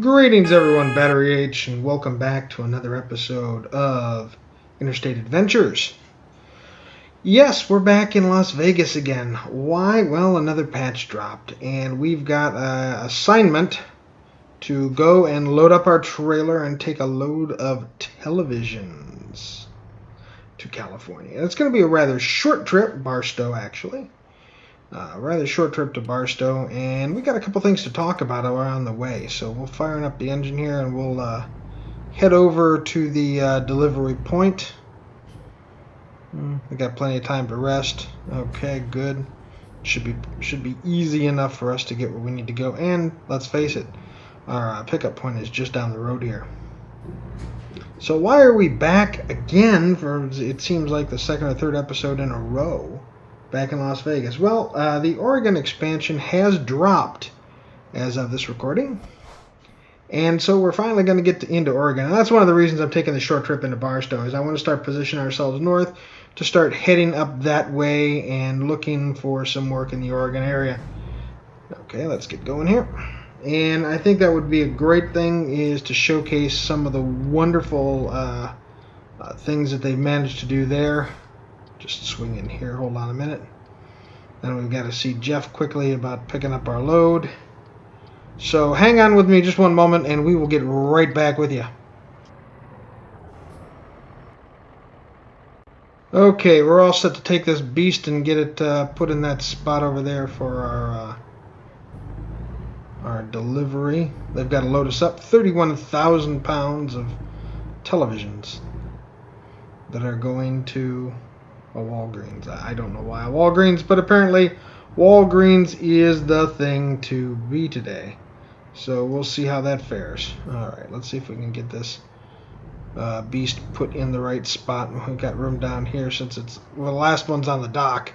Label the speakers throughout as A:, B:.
A: Greetings everyone, Battery H, and welcome back to another episode of Interstate Adventures. Yes, we're back in Las Vegas again. Why? Well, another patch dropped, and we've got an assignment to go and load up our trailer and take a load of televisions to California. It's going to be a rather short trip, Barstow actually. A rather short trip to Barstow, and we got a couple things to talk about around the way. So we'll fire up the engine here, and we'll head over to the delivery point. We got plenty of time to rest. Okay, good. Should be easy enough for us to get where we need to go. And let's face it, our pickup point is just down the road here. So why are we back again for it seems like the second or third episode in a row? Back in Las Vegas. Well, the Oregon expansion has dropped as of this recording. And so we're finally going to get into Oregon. And that's one of the reasons I'm taking the short trip into Barstow, is I want to start positioning ourselves north to start heading up that way and looking for some work in the Oregon area. Okay, let's get going here. And I think that would be a great thing, is to showcase some of the wonderful things that they've managed to do there. Just swing in here, hold on a minute. Then we've got to see Jeff quickly about picking up our load. So hang on with me just one moment and we will get right back with you. Okay, we're all set to take this beast and get it put in that spot over there for our delivery. They've got to load us up 31,000 pounds of televisions that are going to a Walgreens. I don't know why a Walgreens, but apparently Walgreens is the thing to be today. So we'll see how that fares. Alright, let's see if we can get this beast put in the right spot. We've got room down here since it's, well, the last one's on the dock.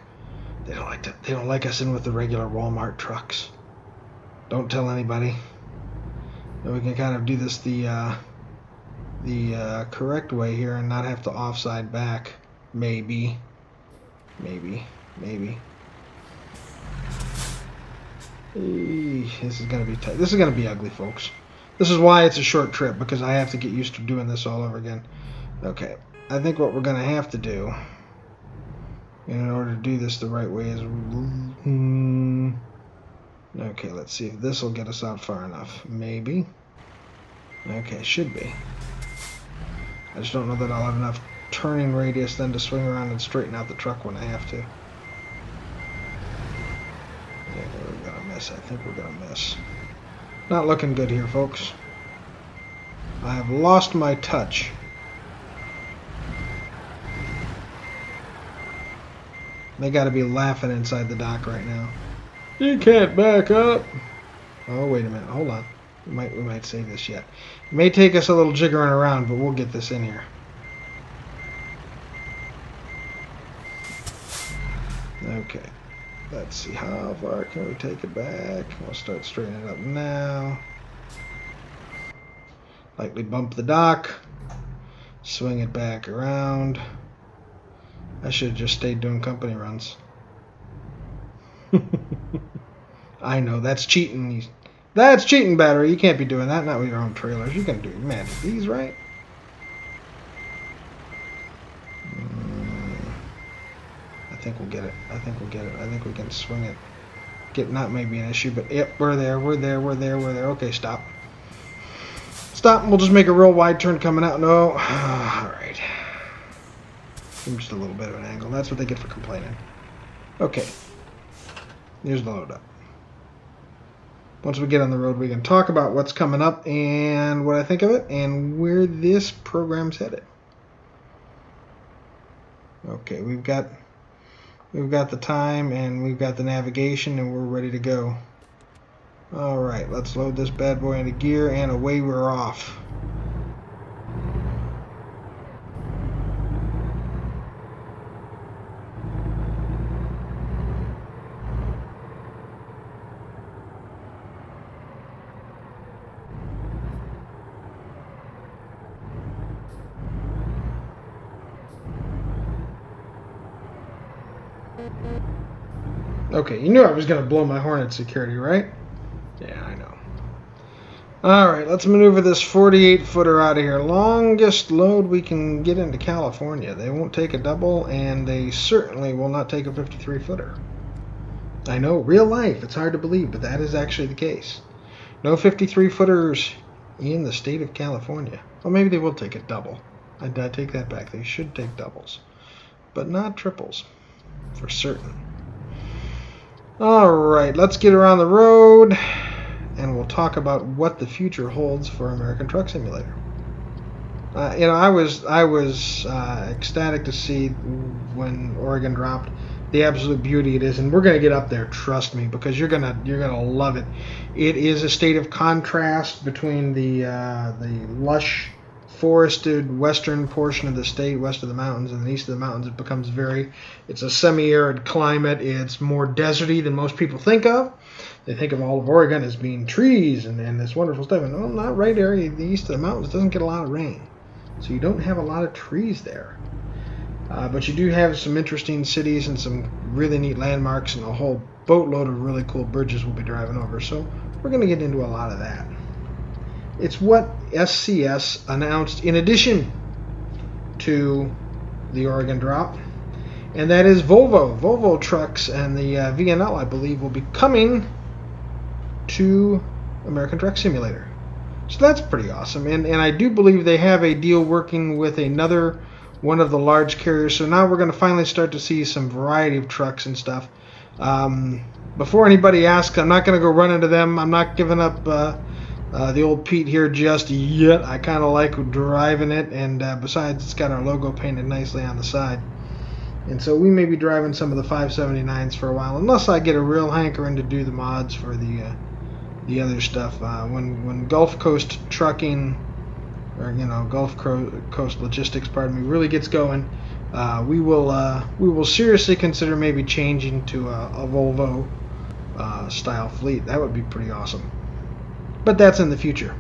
A: They don't like us in with the regular Walmart trucks. Don't tell anybody. And we can kind of do this the correct way here and not have to offside back. Maybe. This is going to be tight. This is going to be ugly, folks. This is why it's a short trip, because I have to get used to doing this all over again. Okay, I think what we're going to have to do in order to do this the right way is... Okay, let's see if this will get us out far enough. Maybe. Okay, should be. I just don't know that I'll have enough turning radius then to swing around and straighten out the truck when I have to. Yeah, we're gonna miss. I think we're gonna miss. Not looking good here, folks. I have lost my touch. They gotta be laughing inside the dock right now. You can't back up. Oh, wait a minute. Hold on. We might save this yet. It may take us a little jiggering around, but we'll get this in here. Okay, let's see, how far can we take it back? We'll start straightening it up now. Lightly bump the dock, swing it back around. I should have just stayed doing company runs. I know, that's cheating. That's cheating, Battery. You can't be doing that, not with your own trailers. You can do man these, right? I think we'll get it. I think we can swing it. Not maybe an issue, but yep, we're there. Okay, stop. Stop, and we'll just make a real wide turn coming out. No. Alright. Just a little bit of an angle. That's what they get for complaining. Okay. Here's the load up. Once we get on the road, we can talk about what's coming up and what I think of it and where this program's headed. Okay, we've got the time and we've got the navigation and we're ready to go. Alright, let's load this bad boy into gear and away we're off. Okay, you knew I was going to blow my horn at security, right? Yeah, I know. All right, let's maneuver this 48-footer out of here. Longest load we can get into California. They won't take a double, and they certainly will not take a 53-footer. I know, real life, it's hard to believe, but that is actually the case. No 53-footers in the state of California. Well, maybe they will take a double. I take that back. They should take doubles, but not triples, for certain. All right, let's get around the road, and we'll talk about what the future holds for American Truck Simulator. I was ecstatic to see when Oregon dropped the absolute beauty it is, and we're going to get up there, trust me, because you're gonna love it. It is a state of contrast between the lush, forested western portion of the state, west of the mountains, and the east of the mountains. It becomes it's a semi-arid climate. It's more deserty than most people think of. They think of all of Oregon as being trees and this wonderful stuff. And well, not right area. The east of the mountains doesn't get a lot of rain, so you don't have a lot of trees there. But you do have some interesting cities and some really neat landmarks and a whole boatload of really cool bridges we'll be driving over. So we're going to get into a lot of that. It's what SCS announced in addition to the Oregon drop, and that is Volvo. Volvo trucks and the VNL, I believe, will be coming to American Truck Simulator. So that's pretty awesome. And I do believe they have a deal working with another one of the large carriers. So now we're going to finally start to see some variety of trucks and stuff. Before anybody asks, I'm not going to go run into them. I'm not giving up the old Pete here just yet. I kind of like driving it, and besides, it's got our logo painted nicely on the side. And so we may be driving some of the 579s for a while, unless I get a real hankering to do the mods for the other stuff. When Gulf Coast Trucking, or Gulf Coast Logistics, pardon me, really gets going, we will seriously consider maybe changing to a Volvo style fleet. That would be pretty awesome. But that's in the future.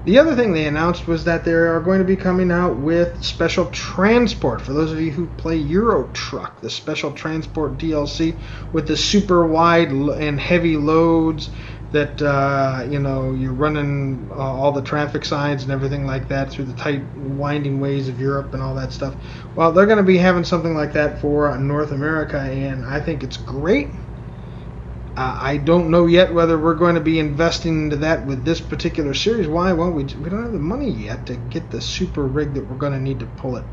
A: The other thing they announced was that they are going to be coming out with special transport. For those of you who play Euro Truck, the special transport DLC with the super wide and heavy loads that you're running all the traffic signs and everything like that through the tight winding ways of Europe and all that stuff. Well, they're going to be having something like that for North America, and I think it's great. I don't know yet whether we're going to be investing into that with this particular series. Why? Well, we don't have the money yet to get the super rig that we're going to need to pull it.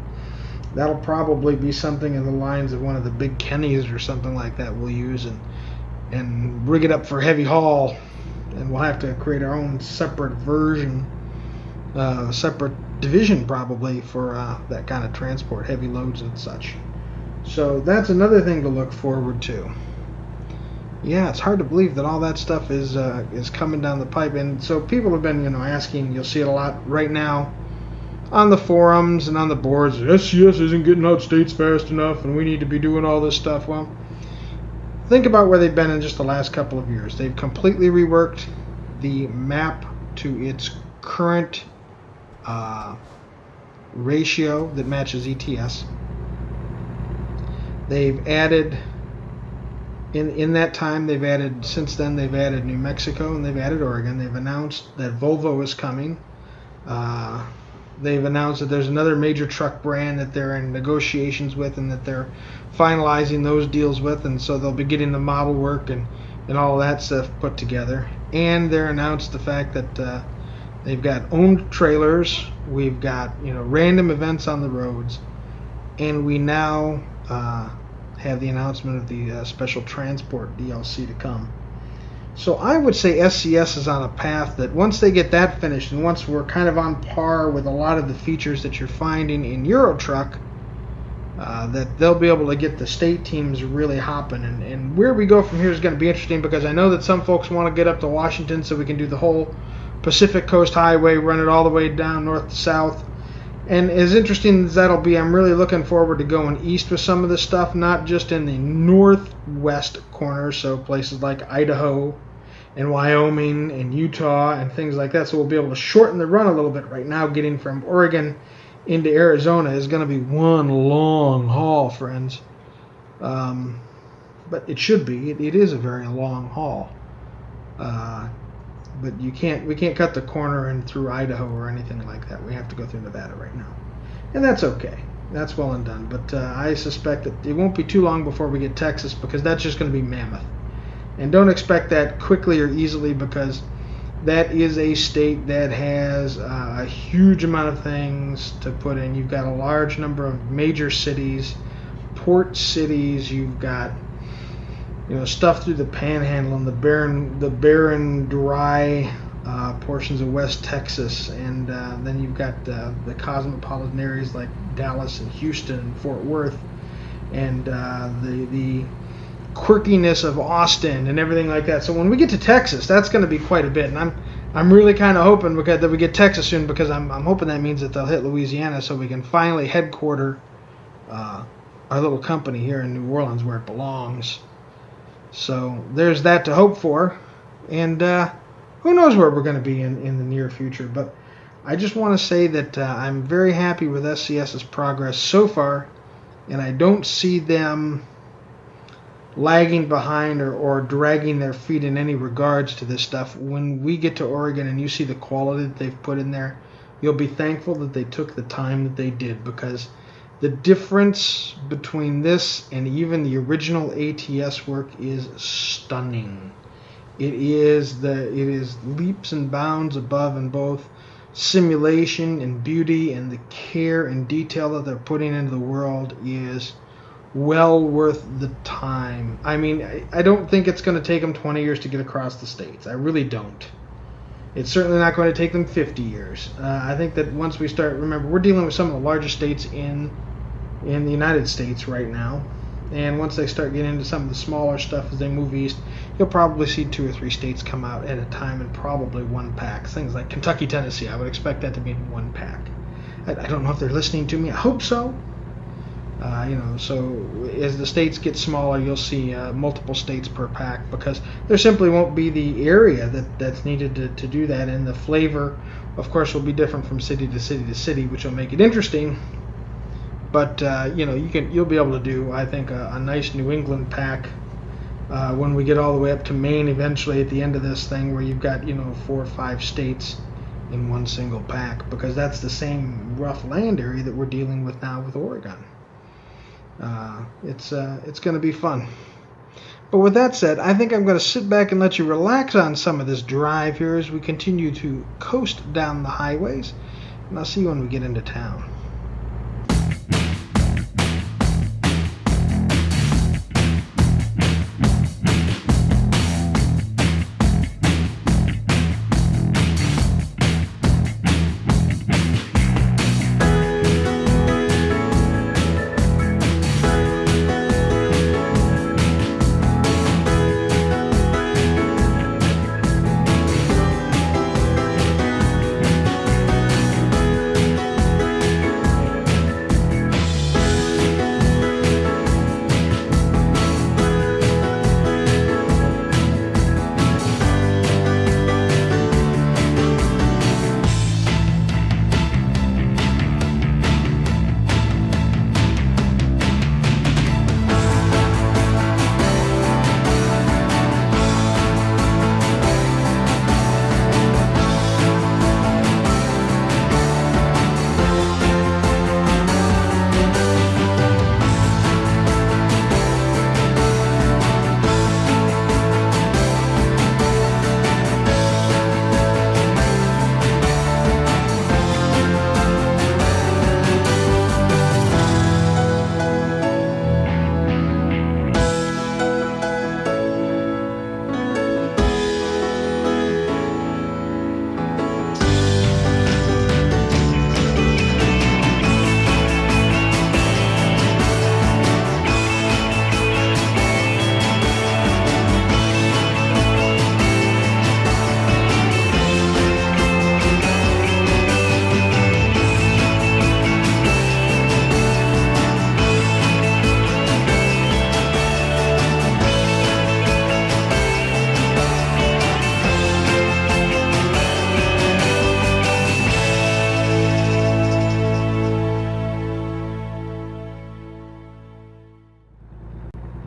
A: That'll probably be something in the lines of one of the big Kennys or something like that we'll use and rig it up for heavy haul. And we'll have to create our own separate version, separate division probably for that kind of transport, heavy loads and such. So that's another thing to look forward to. Yeah, it's hard to believe that all that stuff is coming down the pipe, and so people have been asking. You'll see it a lot right now on the forums and on the boards. SCS isn't getting out states fast enough, and we need to be doing all this stuff. Well, think about where they've been in just the last couple of years. They've completely reworked the map to its current ratio that matches ETS. They've added. In that time, since then they've added New Mexico and they've added Oregon. They've announced that Volvo is coming. They've announced that there's another major truck brand that they're in negotiations with and that they're finalizing those deals with, and so they'll be getting the model work and all that stuff put together. And they're announced the fact that they've got owned trailers, we've got random events on the roads, and we now have the announcement of the special transport DLC to come. So I would say SCS is on a path that once they get that finished, and once we're kind of on par with a lot of the features that you're finding in Euro Truck, that they'll be able to get the state teams really hopping. And where we go from here is going to be interesting, because I know that some folks want to get up to Washington so we can do the whole Pacific Coast Highway, run it all the way down north to south. And as interesting as that'll be, I'm really looking forward to going east with some of this stuff, not just in the northwest corner, so places like Idaho and Wyoming and Utah and things like that. So we'll be able to shorten the run a little bit. Right now, getting from Oregon into Arizona is going to be one long haul, friends. But it should be. It is a very long haul. but we can't cut the corner and through Idaho or anything like that. We have to go through Nevada right now, and that's okay. That's well and done. But I suspect that it won't be too long before we get Texas, because that's just going to be mammoth. And don't expect that quickly or easily, because that is a state that has a huge amount of things to put in. You've got a large number of major cities, port cities. You've got stuff through the Panhandle and the barren, dry portions of West Texas, and then you've got the cosmopolitan areas like Dallas and Houston and Fort Worth, and the quirkiness of Austin and everything like that. So when we get to Texas, that's going to be quite a bit, and I'm really kind of hoping that we get Texas soon, because I'm hoping that means that they'll hit Louisiana, so we can finally headquarter our little company here in New Orleans where it belongs. So there's that to hope for, and who knows where we're going to be in the near future. But I just want to say that I'm very happy with SCS's progress so far, and I don't see them lagging behind or dragging their feet in any regards to this stuff. When we get to Oregon and you see the quality that they've put in there, you'll be thankful that they took the time that they did, because the difference between this and even the original ATS work is stunning. It is leaps and bounds above in both simulation and beauty, and the care and detail that they're putting into the world is well worth the time. I mean, I don't think it's going to take them 20 years to get across the states. I really don't. It's certainly not going to take them 50 years. I think that once we start, remember, we're dealing with some of the largest states in the United States right now. And once they start getting into some of the smaller stuff as they move east, you'll probably see 2 or 3 states come out at a time in probably one pack. Things like Kentucky, Tennessee, I would expect that to be in one pack. I don't know if they're listening to me. I hope so. So as the states get smaller, you'll see multiple states per pack, because there simply won't be the area that's needed to do that. And the flavor, of course, will be different from city to city to city, which will make it interesting. But you'll be able to do, I think, a nice New England pack when we get all the way up to Maine eventually at the end of this thing, where you've got 4 or 5 states in one single pack, because that's the same rough land area that we're dealing with now with Oregon. It's going to be fun. But with that said, I think I'm going to sit back and let you relax on some of this drive here as we continue to coast down the highways, and I'll see you when we get into town.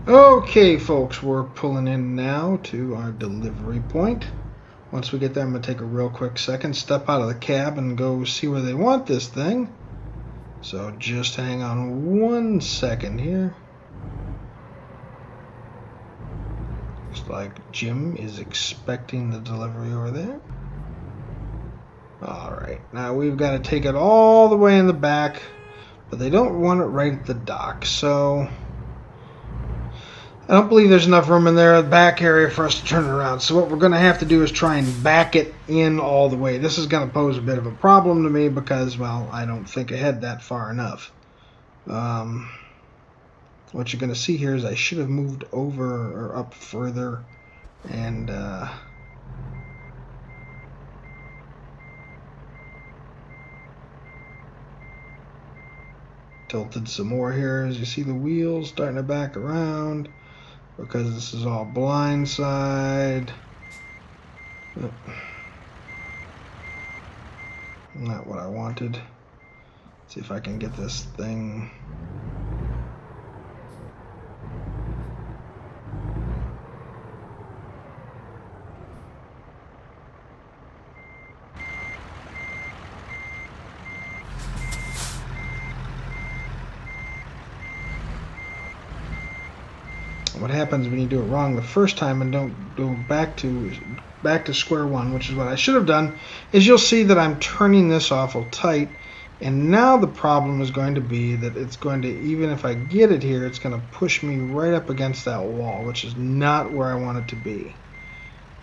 A: Okay, folks, we're pulling in now to our delivery point. Once we get there, I'm going to take a real quick second, step out of the cab, and go see where they want this thing. So just hang on 1 second here. Looks like Jim is expecting the delivery over there. Alright, now we've got to take it all the way in the back, but they don't want it right at the dock, so I don't believe there's enough room in there, the back area, for us to turn it around. So what we're going to have to do is try and back it in all the way. This is going to pose a bit of a problem to me because, well, I don't think ahead that far enough. What you're going to see here is I should have moved over or up further and tilted some more here. As you see the wheels starting to back around because this is all blind side. Not what I wanted. Let's see if I can get this thing. What happens when you do it wrong the first time and don't go back to square one, which is what I should have done, is you'll see that I'm turning this awful tight, and now the problem is going to be that it's going to, even if I get it here, it's going to push me right up against that wall, which is not where I want it to be.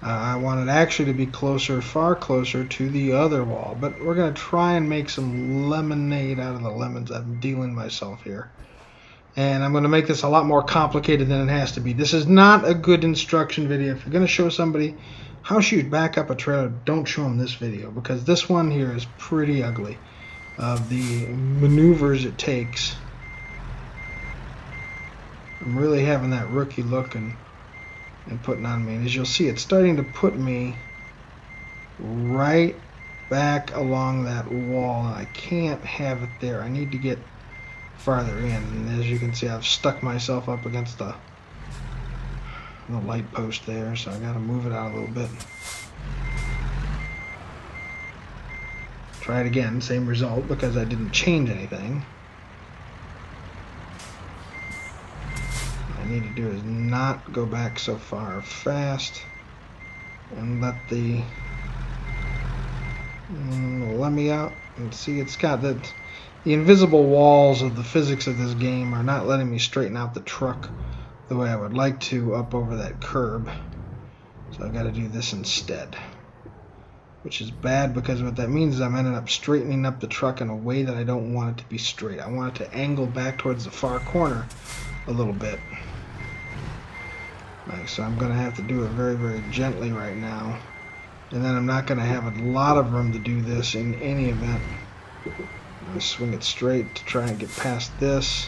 A: I want it actually to be closer, far closer to the other wall, but we're going to try and make some lemonade out of the lemons I'm dealing myself here. And I'm going to make this a lot more complicated than it has to be. This is not a good instruction video. If you're going to show somebody how you back up a trailer, don't show them this video, because this one here is pretty ugly of the maneuvers it takes. I'm really having that rookie look and putting on me. And as you'll see, it's starting to put me right back along that wall, and I can't have it there. I need to get farther in, and as you can see, I've stuck myself up against the light post there, so I got to move it out a little bit. Try it again, same result, because I didn't change anything. What I need to do is not go back so far fast and let the let me out. And see, it's got that. The invisible walls of the physics of this game are not letting me straighten out the truck the way I would like to up over that curb. So I've got to do this instead. Which is bad, because what that means is I'm ending up straightening up the truck in a way that I don't want it to be straight. I want it to angle back towards the far corner a little bit. So I'm going to have to do it very, very gently right now. And then I'm not going to have a lot of room to do this in any event. I'm going to swing it straight to try and get past this.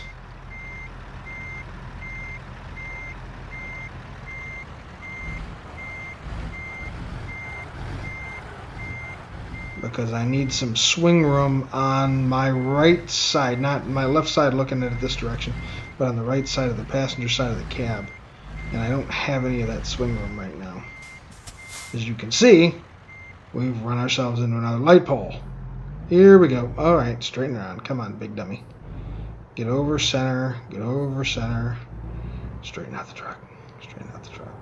A: Because I need some swing room on my right side, not my left side looking at it this direction, but on the right side of the passenger side of the cab. And I don't have any of that swing room right now. As you can see, we've run ourselves into another light pole. Here we go. Alright, straighten around. Come on, big dummy. Get over center. Get over center. Straighten out the truck. Straighten out the truck.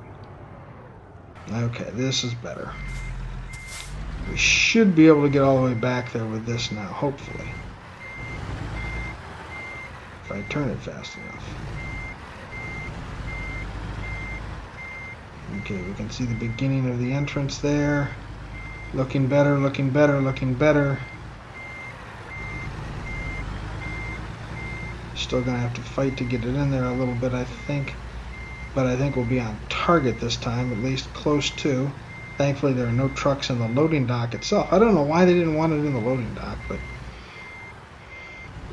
A: Okay, this is better. We should be able to get all the way back there with this now, hopefully. If I turn it fast enough. Okay, we can see the beginning of the entrance there. Looking better, looking better, looking better. Still going to have to fight to get it in there a little bit, I think. But I think we'll be on target this time, at least close to. Thankfully, there are no trucks in the loading dock itself. I don't know why they didn't want it in the loading dock, but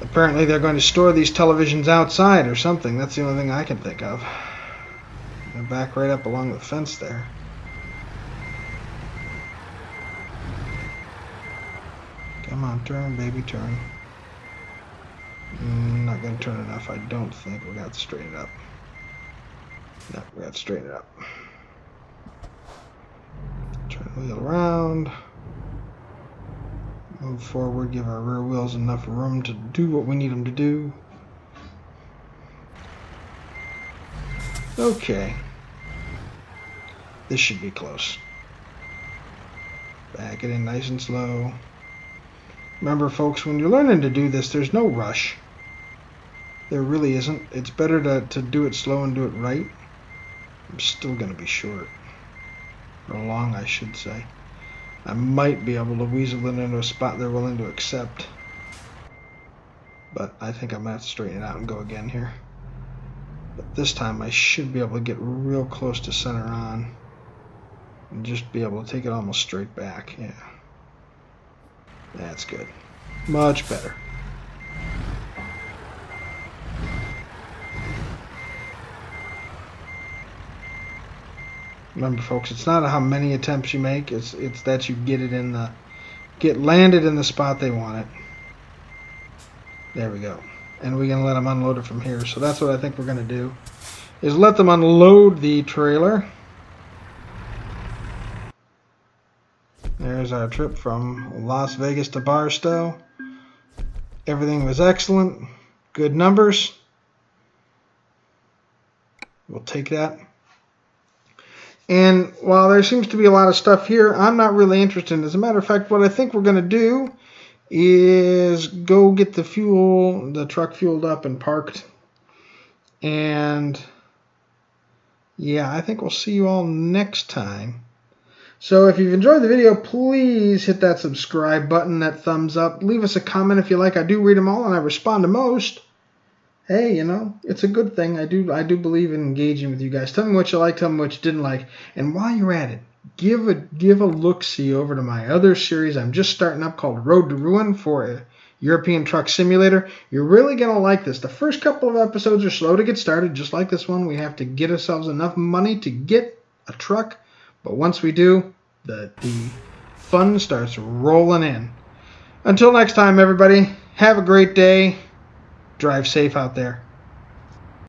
A: apparently they're going to store these televisions outside or something. That's the only thing I can think of. They're back right up along the fence there. Come on, turn, baby, turn. Not going to turn enough, I don't think. We're going to have to straighten it up. No, we're going to have to straighten it up. Turn Wheel around. Move forward, give our rear wheels enough room to do what we need them to do. Okay. This should be close. Back it in nice and slow. Remember, folks, when you're learning to do this, there's no rush. There really isn't. It's better to do it slow and do it right. I'm still going to be short. Or long, I should say. I might be able to weasel it into a spot they're willing to accept. But I think I'm going to have to straighten it out and go again here. But this time I should be able to get real close to center on. And just be able to take it almost straight back. Yeah. That's good. Much better. Remember, folks, it's not how many attempts you make, it's that you get landed in the spot they want it. There we go. And we're going to let them unload it from here. So that's what I think we're going to do, is let them unload the trailer. There's our trip from Las Vegas to Barstow. Everything was excellent. Good numbers. We'll take that. And while there seems to be a lot of stuff here, I'm not really interested. As a matter of fact, what I think we're going to do is go get the truck fueled up and parked. And yeah, I think we'll see you all next time. So if you've enjoyed the video, please hit that subscribe button, that thumbs up. Leave us a comment if you like. I do read them all and I respond to most. Hey, you know, it's a good thing. I do believe in engaging with you guys. Tell me what you like, tell me what you didn't like. And while you're at it, give a look-see over to my other series I'm just starting up called Road to Ruin for a European Truck Simulator. You're really going to like this. The first couple of episodes are slow to get started, just like this one. We have to get ourselves enough money to get a truck. But once we do, the fun starts rolling in. Until next time, everybody, have a great day. Drive safe out there.